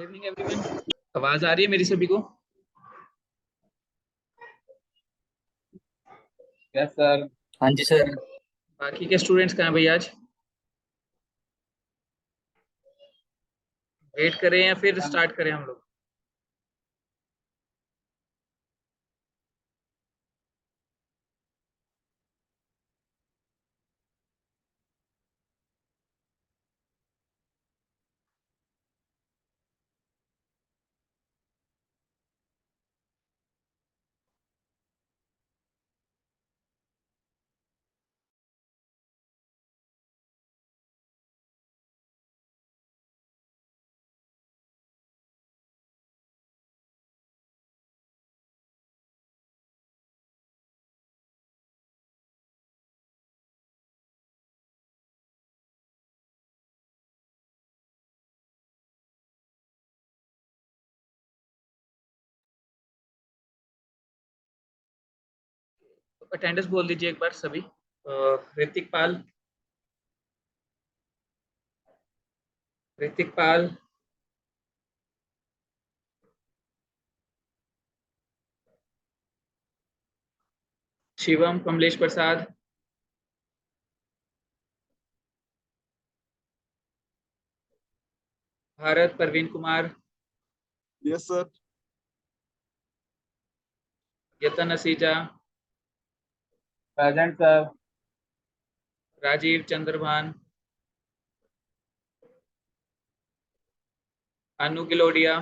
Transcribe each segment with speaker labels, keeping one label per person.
Speaker 1: Good evening everyone. आवाज आ रही है मेरी सभी को?
Speaker 2: Yes sir.
Speaker 3: हाँ जी सर।
Speaker 1: बाकी के स्टूडेंट्स कहाँ हैं भैया? आज वेट करें या फिर स्टार्ट करें हम लोग? अटेंडेंस बोल दीजिए एक बार सभी। Hrithik Pal, Hrithik Pal, Shivam Kamlesh Prasad, Bharat Parveen Kumar,
Speaker 2: yes sir.
Speaker 1: Yatan Asija,
Speaker 2: present sir.
Speaker 1: Rajeev Chandrabhan, Anu Gilodia,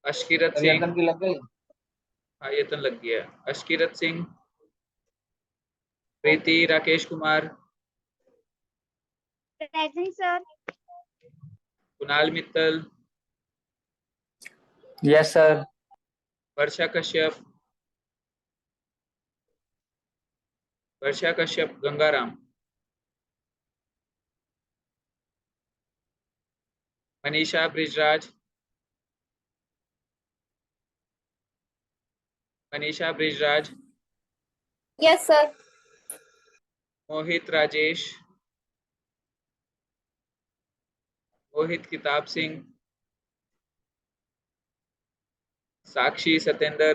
Speaker 1: Ashkirat Singh.
Speaker 2: Yatan की लग गई।
Speaker 1: हाँ, यतन लग गया। Ashkirat Singh, Preeti Rakesh Kumar,
Speaker 4: present sir.
Speaker 1: Kunal Mittal,
Speaker 3: yes sir.
Speaker 1: Varsha Kashyap, Varsha Kashyap, Gangaram, Manisha Brijraj, Manisha Brijraj,
Speaker 4: yes sir.
Speaker 1: Mohit Rajesh, Mohit Kitab Singh, Sakshi Satender,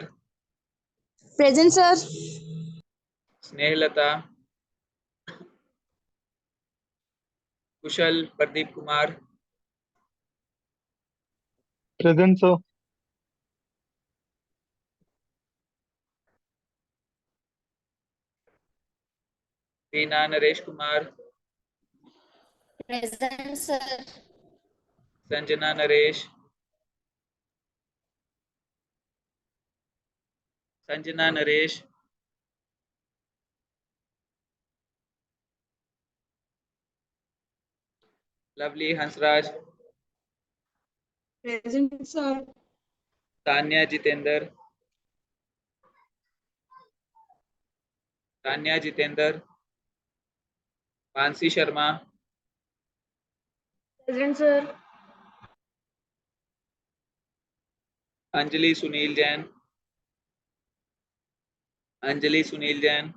Speaker 4: present sir.
Speaker 1: Snehlata, Kushal Pradeep Kumar,
Speaker 2: present sir.
Speaker 1: Reena Naresh Kumar,
Speaker 4: present sir.
Speaker 1: Sanjana Naresh, Sanjana Naresh, Lovely Hansraj,
Speaker 4: present sir.
Speaker 1: Tanya Jitendra, Tanya Jitendra, Mansi Sharma,
Speaker 4: present sir.
Speaker 1: Anjali Sunil Jain, Anjali Sunil Jain,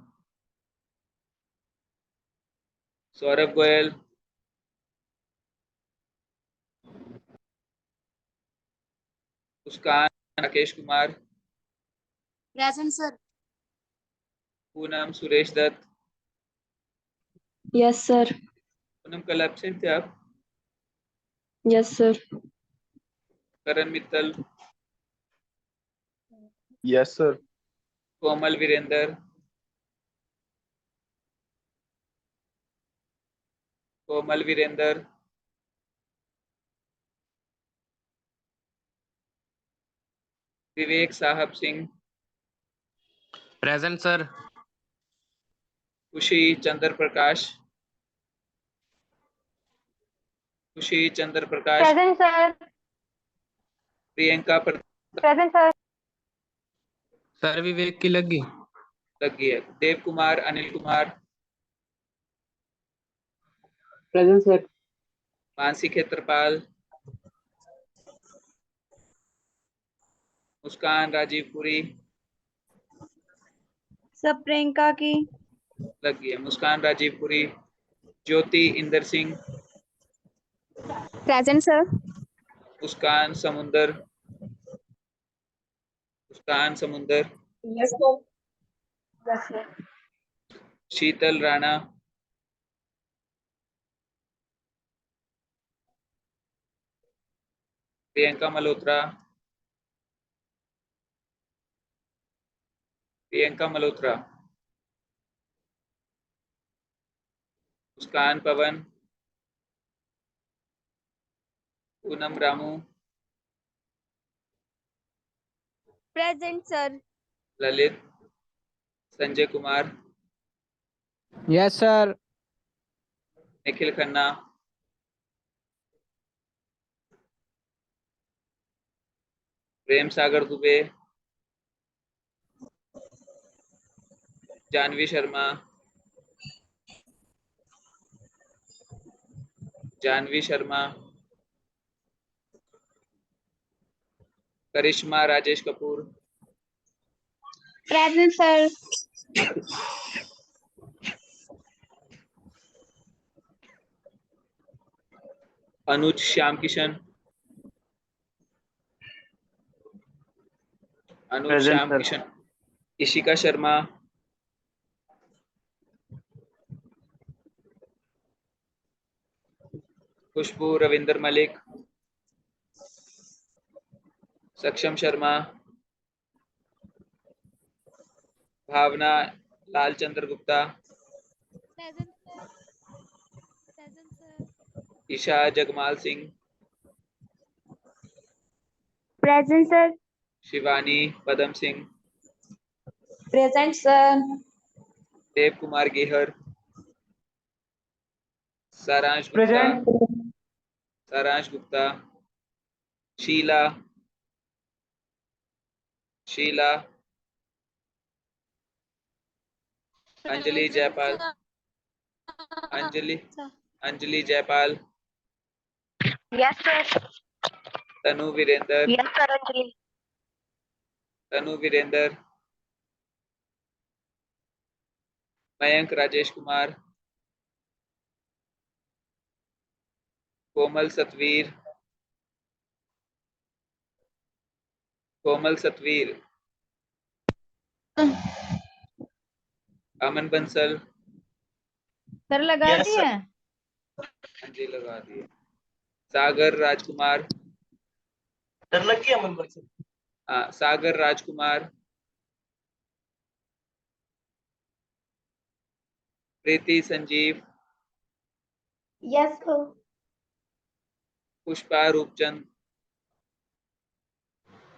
Speaker 1: Saurabh Goyal, Muskan Rakesh Kumar,
Speaker 4: present sir.
Speaker 1: Poonam Suresh Dutt.
Speaker 4: Yes sir.
Speaker 1: Poonam कल एब्सेंट थे आप?
Speaker 4: Yes sir.
Speaker 1: Karan Mittal,
Speaker 2: yes sir.
Speaker 1: Komal Virender, Komal Virender, Vivek Sahab Singh,
Speaker 3: present sir.
Speaker 1: Khushi Chandra Prakash, Khushi Chandra Prakash,
Speaker 4: present sir.
Speaker 1: Priyanka
Speaker 4: present sir.
Speaker 3: Sir Vivek की लगी।
Speaker 1: लगी है। Dev Kumar, Anil Kumar,
Speaker 2: present sir.
Speaker 1: Mansi Kshetrapal, Muskan Rajeev Puri,
Speaker 4: सब प्रियंका की
Speaker 1: लगी है। Muskan Rajeev Puri, Jyoti Inder Singh,
Speaker 4: present sir.
Speaker 1: Muskan Samundar, Muskan Samundar.
Speaker 4: Yes sir. Yes sir.
Speaker 1: Sheetal Rana, Priyanka Malhotra, Priyanka Malhotra. Muskan Pawan, Poonam Ramu,
Speaker 4: present sir.
Speaker 1: Lalit, Sanjay Kumar,
Speaker 3: yes sir.
Speaker 1: Nikhil Khanna, Prem Sagar Dubey, Janvi Sharma, Janvi Sharma, Karishma Rajesh Kapoor,
Speaker 4: present sir.
Speaker 1: अनुज Shyam Kishan, Anuj
Speaker 2: Present,
Speaker 1: Shyam
Speaker 2: sir.
Speaker 1: Kishan, Ishika Sharma, Khushboo Ravinder Malik, Saksham Sharma, Bhavna Lalchandra Gupta,
Speaker 4: present sir. Present sir.
Speaker 1: Isha Jagmal Singh,
Speaker 4: present sir.
Speaker 1: Shivani Padam Singh,
Speaker 4: present sir.
Speaker 1: Dev Kumar Gehar, Saransh Gupta,
Speaker 2: Present.
Speaker 1: Saransh Gupta, Sheela, Sheela, Anjali Jaipal, Anjali, Anjali Jaipal,
Speaker 4: yes sir.
Speaker 1: Tanu Virender,
Speaker 4: yes sir Anjali.
Speaker 1: Tanu Virender, Mayank Rajesh Kumar, Komal Satveer, Komal Satveer, Aman Bansal,
Speaker 4: sir लगा
Speaker 2: Yes,
Speaker 4: दिए।
Speaker 1: हाँ जी लगा दिए, सागर राजकुमार,
Speaker 2: Sir, लग गया नंबर से.
Speaker 1: Sagar Rajkumar, Preeti Sanjeev,
Speaker 4: yes sir.
Speaker 1: Pushpa Roopchand,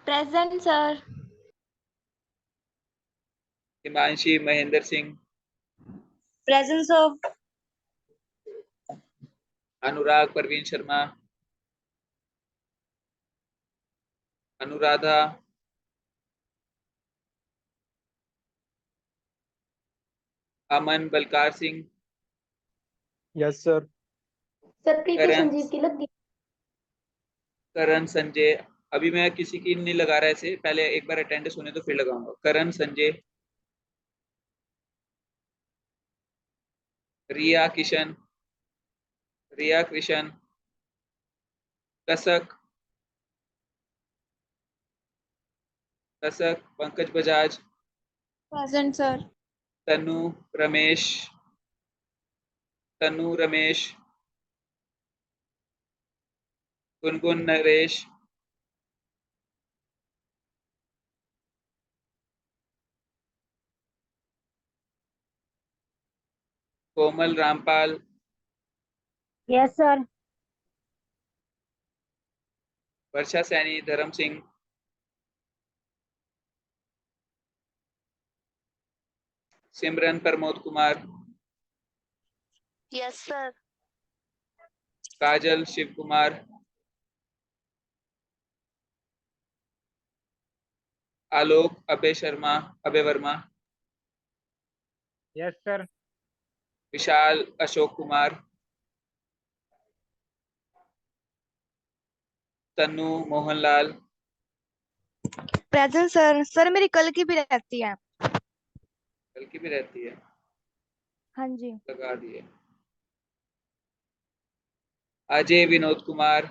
Speaker 4: present sir.
Speaker 1: Himanshi Mahendra Singh,
Speaker 4: present sir.
Speaker 1: Anurag Parveen Sharma, Anuradha, Aman Balkar Singh,
Speaker 2: Yes, sir.
Speaker 4: Sir Preeti
Speaker 1: Karan,
Speaker 4: Sanjeev की लग गई।
Speaker 1: करण संजय। अभी मैं किसी की नहीं लगा रहा ऐसे, पहले एक बार अटेंडेंस होने तो फिर लगाऊंगा। करण संजय, रिया किशन, रिया Krishan, Kasak, Kasak Pankaj Bajaj,
Speaker 4: present sir.
Speaker 1: Tanu Ramesh, Tanu Ramesh, Gungun Naresh, Komal Rampal,
Speaker 4: yes sir.
Speaker 1: Varsha Saini, Dharam Singh, Simran Pramod Kumar,
Speaker 4: yes sir.
Speaker 1: Kajal Shiv Kumar, Alok Abhay Sharma, Abhay Verma,
Speaker 3: yes sir.
Speaker 1: Vishal Ashok Kumar, Tannu Mohanlal,
Speaker 4: present sir. Sir मेरी कल की भी रहती है।
Speaker 1: कल की भी रहती है,
Speaker 4: हाँ जी।
Speaker 1: लगा दिए। Ajay Vinod Kumar,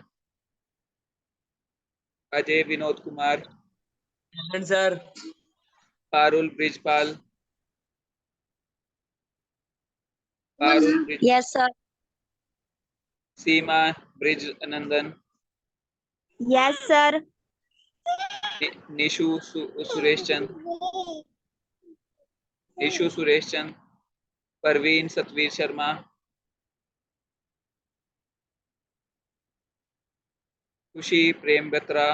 Speaker 1: Ajay Vinod Kumar.
Speaker 2: Sir.
Speaker 1: Parul Brijpal, Parul Brij.
Speaker 4: Yes sir.
Speaker 1: Seema Brij Nandan.
Speaker 4: Yes sir.
Speaker 1: Nishu Suresh Chand, Nishu Suresh Chand. Parveen Satveer Sharma, Khushi Prem Batra.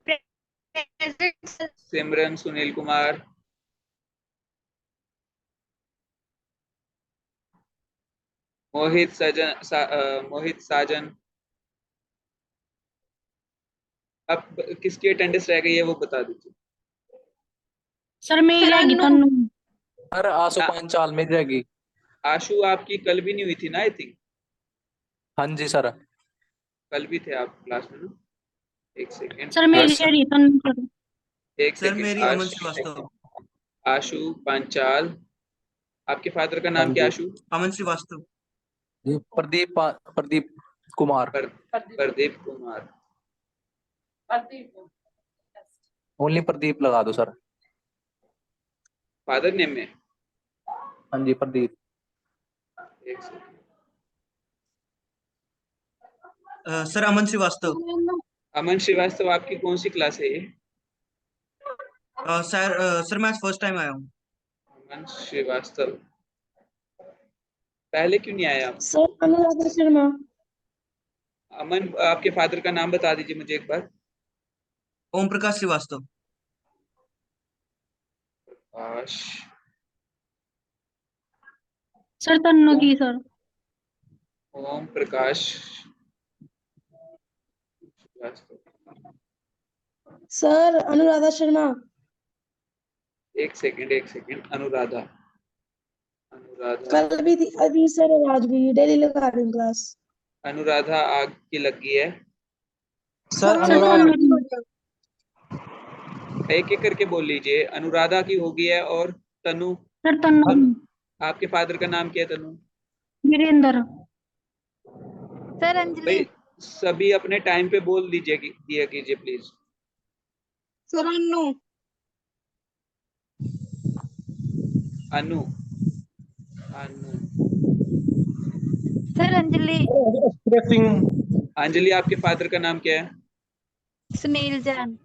Speaker 4: Present sir.
Speaker 1: Simran Sunil Kumar, Mohit Sajan. अब किसकी अटेंडेंस रह गई है वो बता दीजिए।
Speaker 3: सर मेरी
Speaker 4: सर
Speaker 3: रहेगी
Speaker 4: अनु।
Speaker 3: तन्नू।
Speaker 2: सर आसो पांचाल में रहेगी।
Speaker 1: आशु आपकी कल भी नहीं हुई थी ना, आई थिंक।
Speaker 2: हाँ जी सर।
Speaker 1: कल भी थे आप क्लास में ना। एक सेकेंड।
Speaker 3: सर मेरी
Speaker 2: यस सर।
Speaker 3: रहेगी तन्नू सर।
Speaker 1: एक
Speaker 2: सर
Speaker 1: सेकेंड।
Speaker 2: मेरी अमन श्रीवास्तव।
Speaker 1: आशु पांचाल। आपके फादर का
Speaker 2: हाँ
Speaker 1: नाम क्या?
Speaker 2: जी।
Speaker 1: आशु।
Speaker 2: अमन श्रीवास्तव। जी प्रदीप कुमार।
Speaker 1: प्रदीप कुमार।
Speaker 2: ओनली प्रदीप लगा दो सर।
Speaker 1: फादर नेम में।
Speaker 2: हाँ जी प्रदीप।
Speaker 1: एक सेकेंड।
Speaker 2: सर अमन श्रीवास्तव।
Speaker 1: अमन श्रीवास्तव आपकी कौन सी क्लास है ये?
Speaker 2: सर मैं फर्स्ट टाइम आया हूँ।
Speaker 1: अमन श्रीवास्तव। पहले क्यों नहीं आया आप?
Speaker 4: सर अनुराधा शर्मा।
Speaker 1: अमन, आपके फादर का नाम बता दीजिए मुझे एक बार।
Speaker 2: ओम प्रकाश श्रीवास्तव।
Speaker 1: आश।
Speaker 3: सर तन्नू
Speaker 1: ओम,
Speaker 3: की सर।
Speaker 1: ओम प्रकाश श्रीवास्तव।
Speaker 4: सर अनुराधा शर्मा।
Speaker 1: एक सेकेंड। अनुराधा, अनुराधा।
Speaker 4: कल भी थी, अभी सर आज भी डेली लगा रही हूँ क्लास।
Speaker 1: अनुराधा आग की लगी है।
Speaker 2: सर
Speaker 3: सर
Speaker 2: अनुराग।
Speaker 3: तन्नू।
Speaker 1: एक एक करके बोल लीजिए। अनुराधा की होगी है, और तनु।
Speaker 3: सर तन्नू।
Speaker 1: आपके फादर का नाम क्या है? तनु।
Speaker 3: वीरेंद्र।
Speaker 4: सर अंजलि।
Speaker 1: भाई सभी अपने टाइम पे बोल दीजिए, दिया कीजिए please.
Speaker 4: Sir Anu.
Speaker 1: Anu, Anu.
Speaker 4: Sir Anjali.
Speaker 2: Singh.
Speaker 1: Anjali, आपके फादर का नाम क्या है?
Speaker 4: Sunil Jain.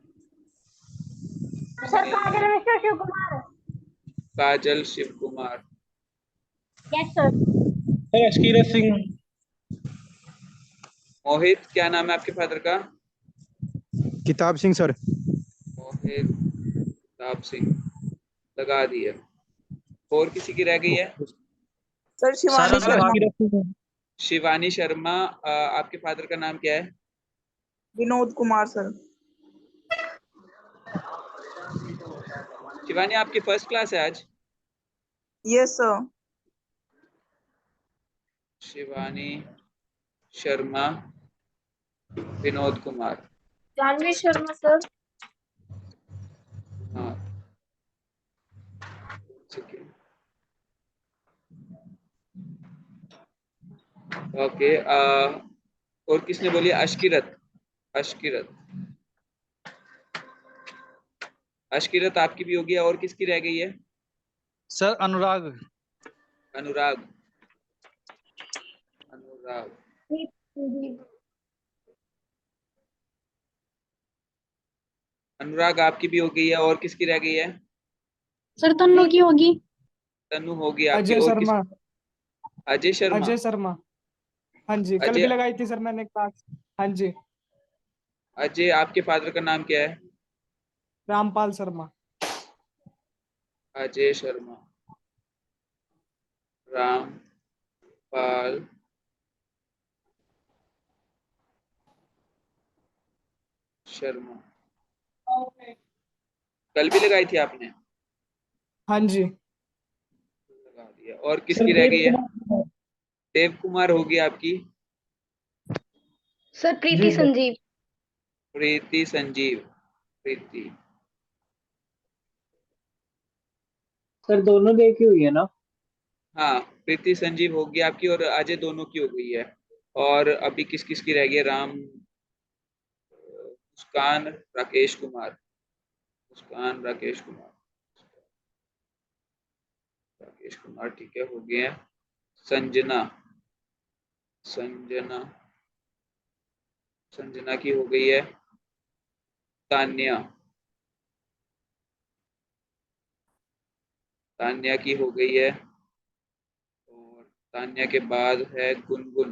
Speaker 4: Sir
Speaker 1: Sunil
Speaker 4: Kajal
Speaker 1: Jain.
Speaker 4: Mishra Shiv Kumar.
Speaker 1: Kajal Shiv Kumar.
Speaker 4: Yes sir.
Speaker 2: Sir Ashkirat Singh.
Speaker 1: Mohit, क्या नाम है आपके फादर का?
Speaker 2: किताब सिंह सर।
Speaker 1: मोहित प्रताप सिंह। लगा दिया। और किसी की रह गई है?
Speaker 5: सर शिवानी शर्मा।
Speaker 1: शिवानी शर्मा। आपके फादर का नाम क्या है?
Speaker 5: विनोद कुमार सर।
Speaker 1: शिवानी, आपकी फर्स्ट क्लास है आज?
Speaker 5: Yes sir.
Speaker 1: Shivani Sharma, Vinod Kumar.
Speaker 4: Janvi Sharma sir.
Speaker 1: हाँ, ठीक है। ओके। और किसने बोली? अशकीरत। अशकीरत, अशकीरत आपकी भी होगी। और किसकी रह गई है?
Speaker 2: सर अनुराग।
Speaker 1: अनुराग, अनुराग। अनुराग आपकी भी हो गई है। और किसकी रह गई है?
Speaker 3: सर तन्नू की होगी।
Speaker 1: तनु होगी आपकी।
Speaker 2: अजय
Speaker 1: और किस?
Speaker 2: शर्मा।
Speaker 1: अजय शर्मा।
Speaker 2: अजय शर्मा। हाँ जी कल भी
Speaker 1: अजय,
Speaker 2: लगाई थी सर मैंने क्लास। हाँ जी।
Speaker 1: अजय आपके फादर का नाम क्या है?
Speaker 2: रामपाल शर्मा।
Speaker 1: अजय शर्मा, रामपाल शर्मा। कल भी लगाई थी आपने?
Speaker 2: हाँ जी।
Speaker 1: लगा दिया। और किसकी रह गई है? देव कुमार होगी आपकी।
Speaker 4: सर
Speaker 2: जी
Speaker 4: प्रीति
Speaker 2: सर।
Speaker 4: संजीव।
Speaker 1: प्रीति संजीव। प्रीति।
Speaker 6: सर दोनों देखी हुई है ना।
Speaker 1: हाँ, प्रीति संजीव होगी आपकी और अजय दोनों की हो गई है। और अभी किस किस की रह गई है? राम, मुस्कान, राकेश कुमार। मुस्कान, राकेश कुमार। राकेश कुमार ठीक है, हो गए हैं। संजना, संजना, संजना की हो गई है। तान्या, तान्या की हो गई है। और तान्या के बाद है गुनगुन।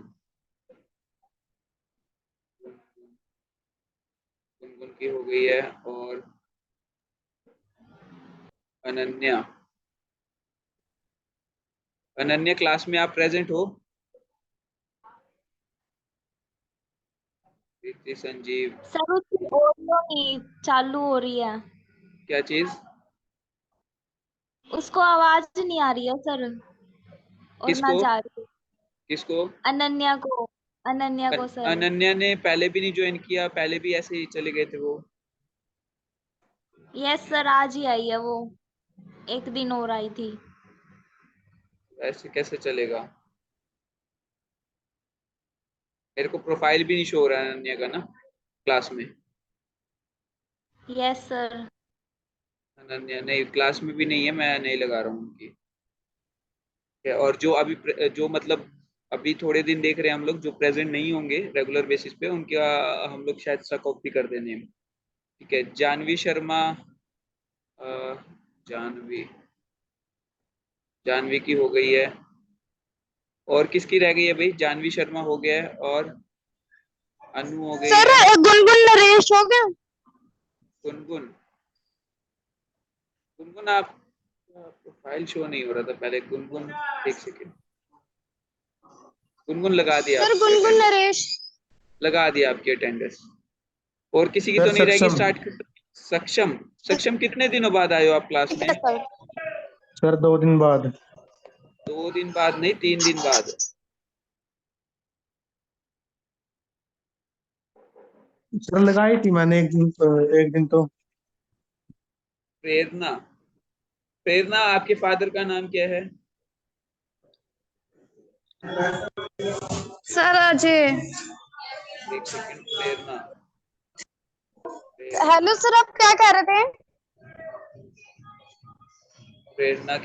Speaker 1: गुनगुन, गुनगुन की हो गई है। और अनन्या, अनन्या क्लास में आप प्रेजेंट हो? प्रीति संजीव।
Speaker 4: सर उसकी ऑडियो नहीं चालू हो रही है,
Speaker 1: क्या चीज?
Speaker 4: उसको आवाज नहीं आ रही है सर, और ना
Speaker 1: किसको?
Speaker 4: जा रही है।
Speaker 1: किसको?
Speaker 4: अनन्या को, अनन्या को सर।
Speaker 1: अनन्या ने पहले भी नहीं ज्वाइन किया, पहले भी ऐसे ही चले गए थे वो।
Speaker 4: यस सर, आज ही आई है वो, एक दिन और आई थी।
Speaker 1: ऐसे कैसे चलेगा? मेरे को प्रोफाइल भी नहीं शो हो रहा है अनन्या का ना क्लास में।
Speaker 4: Yes sir.
Speaker 1: अनन्या नहीं, क्लास में भी नहीं है, मैं नहीं लगा रहा हूँ उनकी। और जो अभी जो मतलब अभी थोड़े दिन देख रहे हैं हम लोग, जो प्रेजेंट नहीं होंगे रेगुलर बेसिस पे, उनका हम लोग शायद सा कॉपी कर देने हैं। ठीक है, जानवी शर्मा। अ, जानवी, जानवी की हो गई है। और किसकी रह गई है भाई? जानवी शर्मा हो गया है, और अनु हो गई
Speaker 4: सर
Speaker 1: है।
Speaker 4: गुनगुन नरेश हो गया।
Speaker 1: गुनगुन, गुनगुन आप प्रोफाइल शो नहीं हो रहा था पहले। गुनगुन, एक सेकेंड। गुनगुन लगा दिया
Speaker 4: सर
Speaker 1: आपकी
Speaker 4: गुनगुन
Speaker 1: अटेंडेंस,
Speaker 4: नरेश।
Speaker 1: लगा दिया आपकी अटेंडेंस। और किसी की
Speaker 6: सर
Speaker 1: तो नहीं रहेगी
Speaker 6: सक्षम।
Speaker 1: स्टार्ट? सक्षम, सक्षम कितने दिनों बाद आए हो आप क्लास
Speaker 4: ठीक
Speaker 1: में?
Speaker 4: है सर।
Speaker 6: सर 2 दिन बाद।
Speaker 1: 2 दिन बाद नहीं, 3 दिन बाद।
Speaker 6: सर लगाई थी मैंने एक दिन तो।
Speaker 1: प्रेरणा, प्रेरणा आपके फादर का नाम क्या है?
Speaker 4: सर अजय।
Speaker 1: एक सेकेंड, प्रेरणा, प्रेरणा,
Speaker 4: हेलो सर, आप क्या कह रहे थे?
Speaker 1: प्रेरणा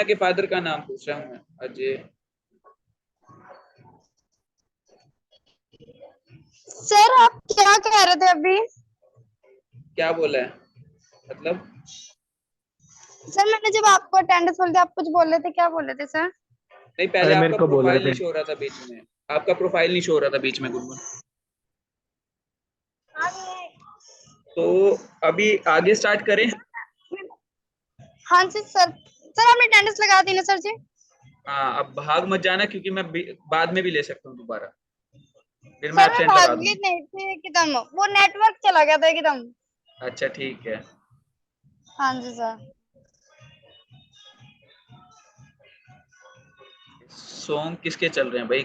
Speaker 1: के फादर का नाम पूछ रहा हूँ मैं। अजय।
Speaker 4: सर आप क्या कह रहे थे अभी?
Speaker 1: क्या बोला है मतलब?
Speaker 4: सर मैंने जब आपको अटेंडेंस बोल दिया, आप कुछ बोल रहे थे, क्या बोल रहे थे सर?
Speaker 1: नहीं, पहले
Speaker 6: अरे मेरे
Speaker 1: आपका
Speaker 6: को बोल रहे
Speaker 1: प्रोफाइल नहीं
Speaker 6: थे।
Speaker 1: शो हो रहा था बीच में। आपका प्रोफाइल नहीं शो हो रहा था बीच में, गुनगुन। तो अभी आगे स्टार्ट करें?
Speaker 4: हाँ जी सर। सर आपने अटेंडेंस लगा दी ना सर जी?
Speaker 1: हाँ, अब भाग मत जाना, क्योंकि मैं बाद में भी ले सकता हूँ दोबारा, फिर मैं
Speaker 4: सर मैं
Speaker 1: एब्सेंट लगा
Speaker 4: भागी
Speaker 1: दूंगा।
Speaker 4: नहीं थी एकदम, वो नेटवर्क चला गया था एकदम।
Speaker 1: अच्छा ठीक है।
Speaker 4: हाँ जी सर।
Speaker 1: सॉन्ग किसके चल रहे हैं भाई?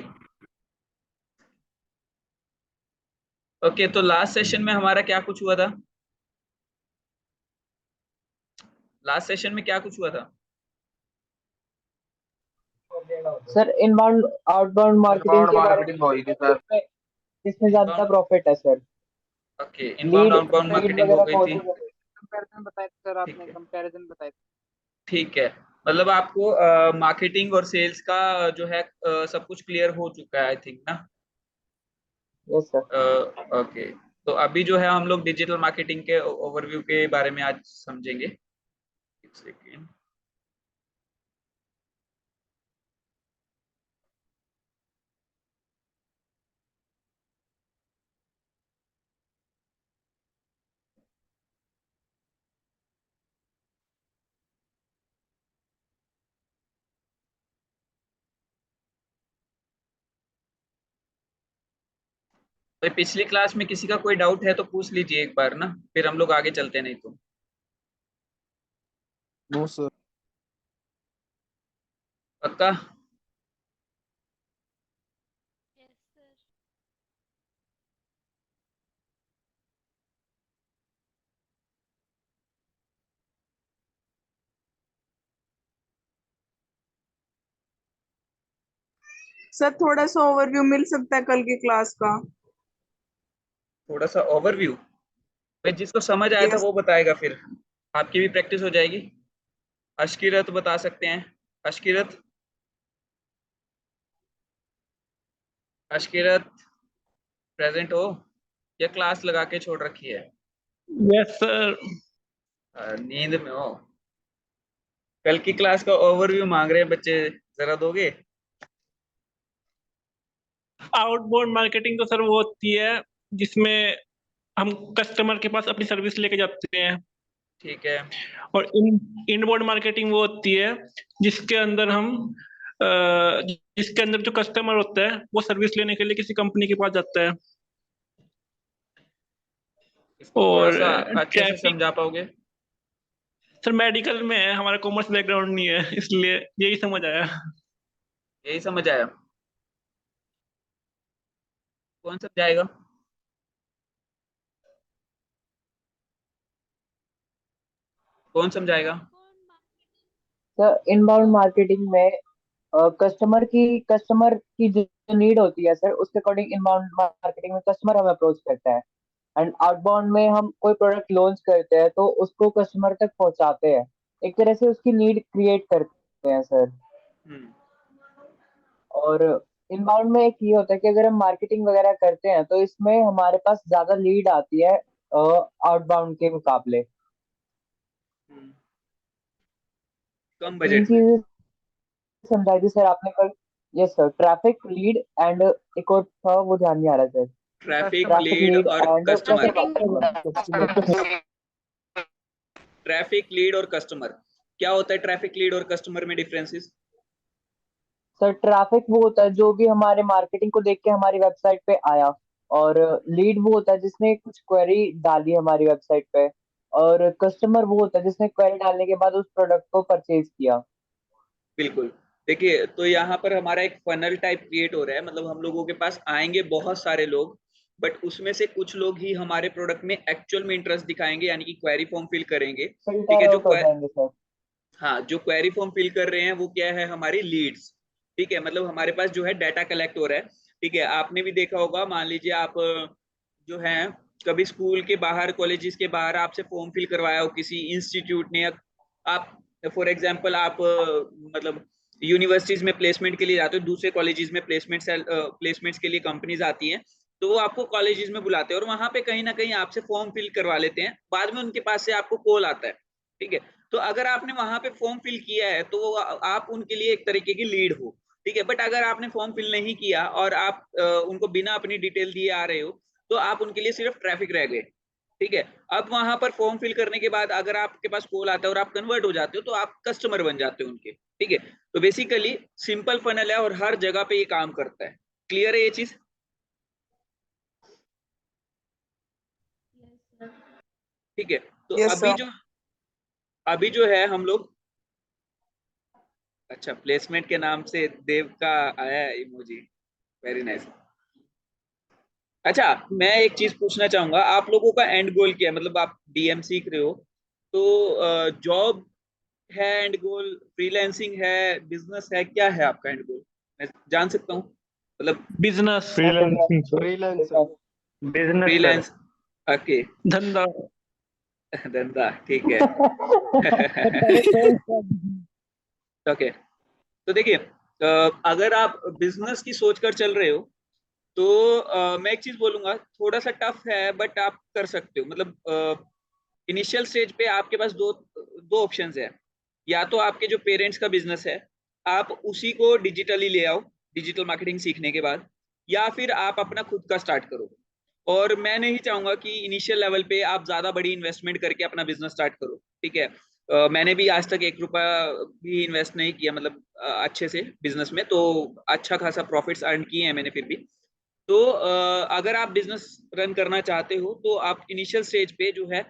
Speaker 1: ओके, तो लास्ट सेशन में हमारा क्या कुछ हुआ था? लास्ट सेशन में क्या कुछ हुआ था?
Speaker 7: Sir inbound outbound marketing
Speaker 8: inbound
Speaker 7: के बारे में
Speaker 8: मार्केटिंग होगी सर।
Speaker 7: इसमें इसमें ज्यादा
Speaker 1: इनबाउंड,
Speaker 7: प्रॉफिट है sir.
Speaker 1: Okay, inbound
Speaker 7: lead
Speaker 1: outbound
Speaker 7: lead
Speaker 1: marketing हो
Speaker 7: वगैरह
Speaker 1: गई थी।
Speaker 7: कॉल।
Speaker 2: कंपैरिजन बताए थे सर,
Speaker 1: ठीक
Speaker 2: आपने
Speaker 1: है,
Speaker 2: कंपैरिजन बताए थे।
Speaker 1: ठीक है। मतलब आपको मार्केटिंग और सेल्स का जो है सब कुछ क्लियर हो चुका है आई थिंक ना?
Speaker 7: Yes sir.
Speaker 1: ओके, तो अभी जो है हम लोग डिजिटल मार्केटिंग के ओवरव्यू के बारे में आज समझेंगे। एक सेकेंड। भाई पिछली क्लास में किसी का कोई डाउट है तो पूछ लीजिए एक बार ना, फिर हम लोग आगे चलते, नहीं तो।
Speaker 8: No sir.
Speaker 1: पक्का?
Speaker 5: सर थोड़ा सा ओवरव्यू मिल सकता है कल की क्लास का?
Speaker 1: थोड़ा सा ओवरव्यू? भाई जिसको समझ आया था
Speaker 5: यस।
Speaker 1: वो बताएगा, फिर आपकी भी प्रैक्टिस हो जाएगी। अशकीरत बता सकते हैं? अशकीरत, अशकीरत प्रेजेंट हो या क्लास लगा के छोड़ रखी है?
Speaker 8: Yes sir.
Speaker 1: नींद में हो? कल की क्लास का ओवरव्यू मांग रहे हैं बच्चे, जरा दोगे?
Speaker 8: आउटबाउंड मार्केटिंग तो सर वो होती है जिसमें हम कस्टमर के पास अपनी सर्विस लेके जाते हैं।
Speaker 1: ठीक है।
Speaker 8: और इनबाउंड मार्केटिंग वो होती है जिसके अंदर हम अ, जिसके अंदर जो कस्टमर होता है वो सर्विस लेने के लिए किसी कंपनी के पास जाता है।
Speaker 1: इसको थोड़ा
Speaker 8: और
Speaker 1: सा अच्छे से
Speaker 8: ट्रैफिक,
Speaker 1: समझा पाओगे?
Speaker 8: सर मेडिकल में है, हमारा कॉमर्स बैकग्राउंड नहीं है, इसलिए यही समझ आया।
Speaker 1: यही समझ आया? कौन समझाएगा? कौन समझाएगा?
Speaker 7: सर इनबाउंड मार्केटिंग में कस्टमर की जो नीड होती है सर, उसके अकॉर्डिंग इनबाउंड मार्केटिंग में कस्टमर हमें अप्रोच करता है। एंड आउटबाउंड में हम कोई प्रोडक्ट लॉन्च करते हैं तो उसको कस्टमर तक पहुंचाते हैं, एक तरह से उसकी नीड क्रिएट करते हैं सर।
Speaker 1: हम्म।
Speaker 7: और इनबाउंड में एक ये होता है कि अगर हम मार्केटिंग वगैरह करते हैं तो इसमें हमारे पास ज्यादा लीड आती है आउटबाउंड के मुकाबले।
Speaker 1: हम्म। कम
Speaker 7: तीन
Speaker 1: बजट में।
Speaker 7: चीजें समझाई थी सर आपने कल। Yes sir, traffic, lead and एक और था वो ध्यान नहीं आ रहा sir.
Speaker 1: Traffic,
Speaker 7: traffic,
Speaker 1: lead
Speaker 7: lead
Speaker 1: और
Speaker 7: and
Speaker 1: customer.
Speaker 7: Customer.
Speaker 1: Traffic, lead और कस्टमर। क्या होता है ट्रैफिक, लीड और कस्टमर में डिफरेंसेस?
Speaker 7: सर ट्रैफिक वो होता है जो भी हमारे मार्केटिंग को देख के हमारी वेबसाइट पे आया, और लीड वो होता है जिसने कुछ क्वेरी डाली हमारी वेबसाइट पे, और कस्टमर वो होता है जिसने क्वेरी डालने के बाद उस प्रोडक्ट को परचेज किया।
Speaker 1: बिल्कुल। देखिए, तो यहाँ पर हमारा एक फनल टाइप क्रिएट हो रहा है, मतलब हम लोगों के पास आएंगे बहुत सारे लोग, बट उसमें से कुछ लोग ही हमारे प्रोडक्ट में एक्चुअल में इंटरेस्ट दिखाएंगे, यानी कि क्वेरी फॉर्म फिल करेंगे। ठीक
Speaker 7: फिल्टर
Speaker 1: है,
Speaker 7: आउट हो जाएंगे सर।
Speaker 1: हाँ, जो क्वेरी फॉर्म फिल कर रहे हैं वो क्या है, हमारी लीड्स। ठीक है, मतलब हमारे पास जो है डाटा कलेक्ट हो रहा है। ठीक है, आपने भी देखा होगा, मान लीजिए आप जो है कभी स्कूल के बाहर, कॉलेजेस के बाहर आपसे फॉर्म फिल करवाया हो किसी इंस्टीट्यूट ने, या आप फॉर एग्जांपल आप मतलब यूनिवर्सिटीज में प्लेसमेंट के लिए जाते हो, दूसरे कॉलेजेस में प्लेसमेंट्स के लिए कंपनीज आती हैं, तो वो आपको कॉलेजेस में बुलाते हैं और वहां पे कहीं ना कहीं आपसे फॉर्म फिल करवा लेते हैं, बाद में उनके पास से आपको कॉल आता है। ठीक है, तो अगर आपने वहां पे फॉर्म फिल किया है तो आप उनके लिए एक तरीके की लीड हो। ठीक है, बट अगर आपने फॉर्म फिल नहीं किया और आप उनको बिना अपनी डिटेल दिए आ रहे हो, तो आप उनके लिए सिर्फ ट्रैफिक रह गए। ठीक है, अब वहां पर फॉर्म फिल करने के बाद अगर आपके पास कॉल आता है और आप कन्वर्ट हो जाते हो तो आप कस्टमर बन जाते हो उनके। ठीक है, तो बेसिकली सिंपल फनल है और हर जगह पे ये काम करता है। क्लियर है ये चीज? ठीक है, तो
Speaker 5: यस सर।
Speaker 1: अभी जो है हम लोग, अच्छा, प्लेसमेंट के नाम से देव का आया है इमोजी। Very nice. अच्छा, मैं एक चीज पूछना चाहूंगा, आप लोगों का एंड गोल क्या है? मतलब आप डीएम सीख रहे हो, तो जॉब है एंड गोल, फ्रीलांसिंग है, बिजनेस है, क्या है आपका एंड गोल? मैं जान सकता हूँ, मतलब
Speaker 8: business,
Speaker 6: freelancing sir.
Speaker 7: Freelancer.
Speaker 6: Business sir.
Speaker 1: Freelance. Okay.
Speaker 8: धंधा।
Speaker 1: धंधा, ठीक है। ओके, तो देखिए, अगर आप बिजनेस की सोच कर चल रहे हो तो मैं एक चीज बोलूंगा, थोड़ा सा टफ है बट आप कर सकते हो। मतलब इनिशियल स्टेज पे आपके पास दो दो ऑप्शंस है। या तो आपके जो पेरेंट्स का बिजनेस है, आप उसी को डिजिटली ले आओ डिजिटल मार्केटिंग सीखने के बाद, या फिर आप अपना खुद का स्टार्ट करो। और मैं नहीं चाहूंगा कि इनिशियल लेवल पे आप ज्यादा बड़ी इन्वेस्टमेंट करके अपना बिजनेस स्टार्ट करो। ठीक है, मैंने भी आज तक 1 रुपया भी इन्वेस्ट नहीं किया, मतलब अच्छे से बिजनेस में, तो अच्छा खासा प्रॉफिट्स अर्न किए हैं मैंने फिर भी। तो अगर आप बिजनेस रन करना चाहते हो तो आप इनिशियल स्टेज पे जो है,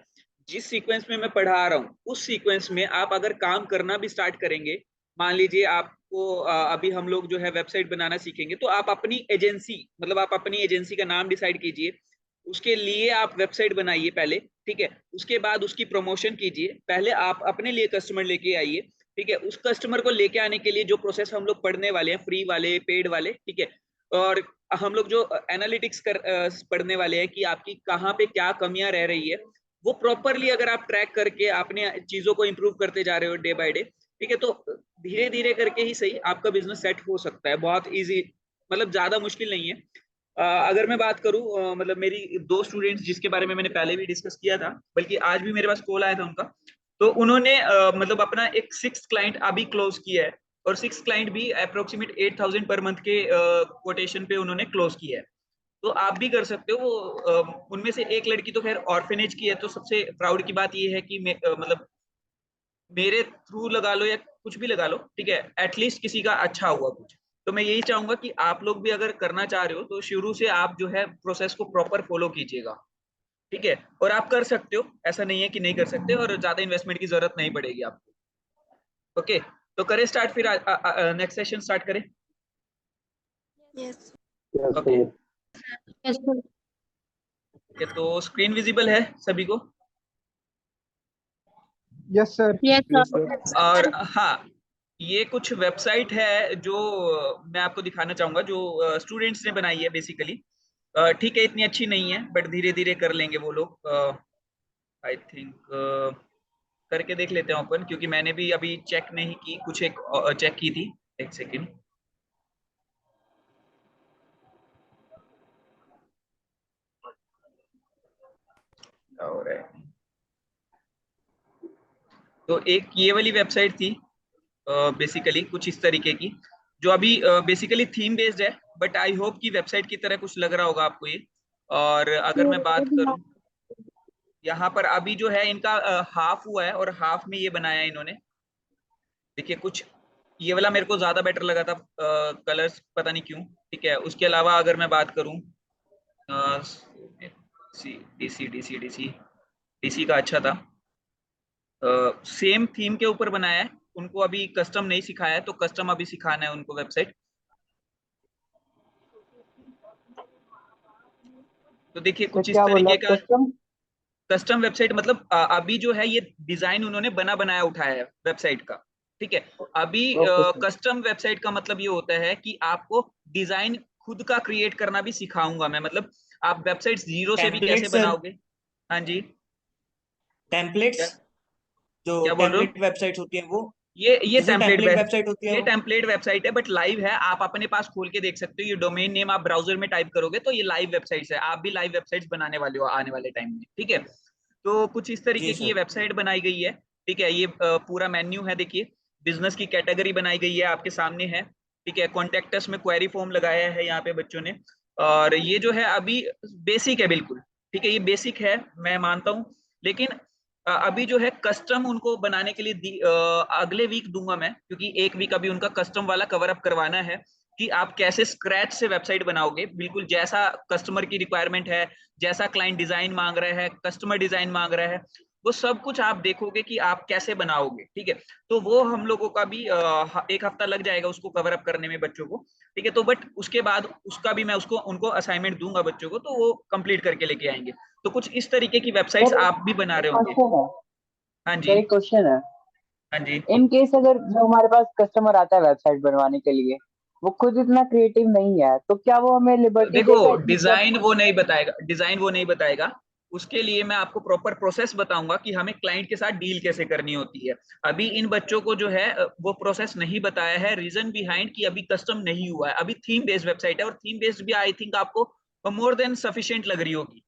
Speaker 1: जिस सीक्वेंस में मैं पढ़ा रहा हूँ उस सीक्वेंस में आप अगर काम करना भी स्टार्ट करेंगे, मान लीजिए आपको अभी हम लोग जो है वेबसाइट बनाना सीखेंगे, तो आप अपनी एजेंसी, मतलब आप अपनी एजेंसी का नाम डिसाइड कीजिए, उसके लिए आप वेबसाइट बनाइए पहले। ठीक है, उसके बाद उसकी प्रमोशन कीजिए, पहले आप अपने लिए कस्टमर लेके आइए, ठीक है, उस कस्टमर को लेके आने के लिए जो प्रोसेस हम लोग पढ़ने वाले हैं, फ्री वाले, पेड वाले, ठीक है, और हम लोग जो एनालिटिक्स पढ़ने वाले हैं कि आपकी कहाँ पे क्या कमियां रह रही है, वो प्रॉपरली अगर आप ट्रैक करके अपने चीजों को इंप्रूव करते जा रहे हो डे बाय डे, ठीक है, तो धीरे धीरे करके ही सही आपका बिजनेस सेट हो सकता है। बहुत इजी, मतलब ज्यादा मुश्किल नहीं है। अगर मैं बात करूं, मतलब मेरी 2 स्टूडेंट्स जिसके बारे में मैंने पहले भी डिस्कस किया था, बल्कि आज भी मेरे पास कॉल आया था उनका, तो उन्होंने मतलब अपना एक 6th क्लाइंट अभी क्लोज किया है, और 6th क्लाइंट भी अप्रोक्सीमेट 8,000 पर मंथ के कोटेशन पे उन्होंने क्लोज किया है। तो आप भी कर सकते हो। उनमें से एक लड़की तो खैर ऑर्फेनेज की है, तो सबसे प्राउड की बात ये है कि मतलब मेरे थ्रू लगा लो या कुछ भी लगा लो, ठीक है, एटलीस्ट किसी का अच्छा हुआ कुछ। तो मैं यही चाहूंगा कि आप लोग भी अगर करना चाह रहे हो तो शुरू से आप जो है प्रोसेस को प्रॉपर फॉलो कीजिएगा, ठीक है, और आप कर सकते हो, ऐसा नहीं है कि नहीं कर सकते, और ज्यादा इन्वेस्टमेंट की जरूरत नहीं पड़ेगी आपको। ओके, तो करें स्टार्ट, फिर नेक्स्ट सेशन स्टार्ट करें।
Speaker 4: Yes
Speaker 1: okay,
Speaker 3: yes sir.
Speaker 1: तो स्क्रीन विजिबल है सभी को?
Speaker 2: Yes sir.
Speaker 3: Yes
Speaker 6: yes
Speaker 3: sir.
Speaker 6: Sir.
Speaker 1: और हाँ, ये कुछ वेबसाइट है जो मैं आपको दिखाना चाहूंगा, जो स्टूडेंट्स ने बनाई है बेसिकली। ठीक है, इतनी अच्छी नहीं है, बट धीरे धीरे कर लेंगे वो लोग। आई थिंक करके देख लेते हैं ओपन, क्योंकि मैंने भी अभी चेक नहीं की, कुछ एक चेक की थी। एक सेकेंड। और तो एक ये वाली वेबसाइट थी, बेसिकली कुछ इस तरीके की, जो अभी बेसिकली थीम बेस्ड है, बट आई होप कि वेबसाइट की तरह कुछ लग रहा होगा आपको ये। और अगर मैं बात करूं, यहाँ पर अभी जो है इनका हाफ हुआ है, और हाफ में ये बनाया है इन्होंने। देखिए, कुछ ये वाला मेरे को ज्यादा बेटर लगा था, कलर्स पता नहीं क्यों, ठीक है। उसके अलावा अगर मैं बात करूं, डीसी डीसी डीसी डीसी का अच्छा था। सेम थीम के ऊपर बनाया है, उनको अभी कस्टम नहीं सिखाया है, तो कस्टम अभी सिखाना है उनको वेबसाइट। तो देखिए
Speaker 7: सर
Speaker 1: कुछ इस
Speaker 7: क्या बोला
Speaker 1: तरीके का
Speaker 7: कस्टम?
Speaker 1: कस्टम वेबसाइट, मतलब अभी जो है ये डिजाइन उन्होंने बना बनाया उठाया है वेबसाइट का, ठीक है। अभी
Speaker 7: ओके सर।
Speaker 1: कस्टम वेबसाइट का मतलब ये होता है कि आपको डिजाइन खुद का क्रिएट करना भी सिखाऊंगा मैं, मतलब आप वेबसाइट जीरो से भी
Speaker 9: टेम्पलेट
Speaker 1: कैसे
Speaker 9: सर,
Speaker 1: बनाओगे। हाँ जी,
Speaker 9: टेम्पलेट्स,
Speaker 1: क्या
Speaker 9: जो
Speaker 1: क्या बोल रहे हो?
Speaker 9: टेम्पलेट वेबसाइट होती है वो,
Speaker 1: ये
Speaker 9: जो टेम्पलेट वेबसाइट होती है
Speaker 1: ये
Speaker 9: वो।
Speaker 1: टेम्पलेट वेबसाइट है, बट लाइव है, आप अपने पास खोल के देख सकते हो। ये डोमेन नेम आप ब्राउजर में टाइप करोगे तो ये लाइव वेबसाइट्स है, आप भी लाइव वेबसाइट्स बनाने वाले हो आने वाले टाइम में, ठीक है। तो कुछ इस
Speaker 9: जी
Speaker 1: तरीके की ये
Speaker 9: सर।
Speaker 1: वेबसाइट बनाई गई है, ठीक है। ये पूरा मेन्यू है, देखिए, बिजनेस की कैटेगरी बनाई गई है, आपके सामने है, ठीक है। कॉन्टेक्ट अस में क्वेरी फॉर्म लगाया है यहाँ पे बच्चों ने। और ये जो है अभी बेसिक है बिल्कुल, ठीक है, ये बेसिक है, मैं मानता हूँ। लेकिन अभी जो है कस्टम उनको बनाने के लिए अगले वीक दूंगा मैं, क्योंकि एक वीक अभी उनका कस्टम वाला कवर अप करवाना है, कि आप कैसे स्क्रैच से वेबसाइट बनाओगे, बिल्कुल जैसा कस्टमर की रिक्वायरमेंट है, जैसा क्लाइंट डिजाइन मांग रहा है, कस्टमर डिजाइन मांग रहा है, वो सब कुछ आप देखोगे कि आप कैसे बनाओगे, ठीक है। तो वो हम लोगों का भी एक हफ्ता लग जाएगा उसको कवर अप करने में बच्चों को, ठीक है। तो बट उसके बाद उसका भी मैं उसको उनको असाइनमेंट दूंगा बच्चों को, तो वो कंप्लीट करके लेके आएंगे। तो कुछ इस तरीके की वेबसाइट्स
Speaker 7: सर
Speaker 1: आप भी बना रहे होंगे।
Speaker 7: क्वेश्चन है।
Speaker 1: हाँ
Speaker 7: सर
Speaker 1: जी,
Speaker 7: एक क्वेश्चन है।
Speaker 1: हाँ जी।
Speaker 7: इन केस अगर जो हमारे पास कस्टमर आता है वेबसाइट बनवाने के लिए, वो खुद इतना क्रिएटिव नहीं है, तो क्या वो हमें लिबर्टी
Speaker 1: देखो,
Speaker 7: देगा इतनी कि
Speaker 1: डिजाइन वो नहीं बताएगा, डिजाइन वो नहीं बताएगा। उसके लिए मैं आपको प्रॉपर प्रोसेस बताऊंगा कि हमें क्लाइंट के साथ डील कैसे करनी होती है। अभी इन बच्चों को जो है वो प्रोसेस नहीं बताया है, रीजन बिहाइंड कि अभी कस्टम नहीं हुआ है, अभी थीम बेस्ड वेबसाइट है, और थीम बेस्ड भी आई थिंक आपको मोर देन सफिशिएंट लग रही होगी,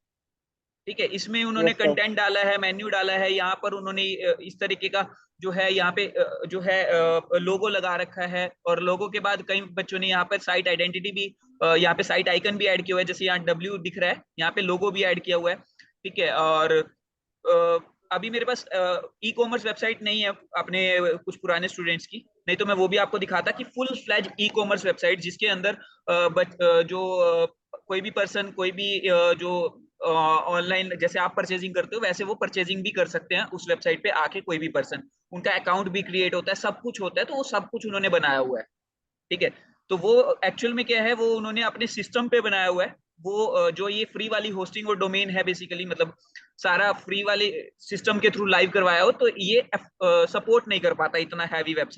Speaker 1: ठीक है। इसमें उन्होंने
Speaker 7: यस सर।
Speaker 1: कंटेंट डाला है, मेन्यू डाला है, यहाँ पर उन्होंने इस तरीके का जो है यहाँ पे जो है लोगो लगा रखा है, और लोगो के बाद कई बच्चों ने यहाँ पर साइट आइडेंटिटी भी, यहाँ पे साइट आइकन भी ऐड किया हुआ है, जैसे यहाँ डब्ल्यू दिख रहा है, यहाँ पे लोगो भी ऐड किया हुआ है, ठीक है। और अभी मेरे पास ई कॉमर्स वेबसाइट नहीं है अपने कुछ पुराने स्टूडेंट्स की, नहीं तो मैं वो भी आपको दिखाता कि full fledge e commerce website, जिसके अंदर जो कोई भी पर्सन, कोई भी जो ऑनलाइन जैसे आप परचेजिंग करते हो वैसे वो परचेजिंग भी कर सकते हैं उस वेबसाइट पे आके, कोई भी पर्सन, उनका अकाउंट भी क्रिएट होता है, सब कुछ होता है, तो वो सब कुछ उन्होंने बनाया हुआ है, ठीक है। तो वो एक्चुअल में क्या है, वो उन्होंने अपने सिस्टम पे बनाया हुआ है, वो जो ये फ्री वाली होस्टिंग और डोमेन है बेसिकली, मतलब सारा फ्री वाले सिस्टम के थ्रू लाइव करवाया हो, तो ये सपोर्ट नहीं कर पाता इतना हैवी वेबसाइट।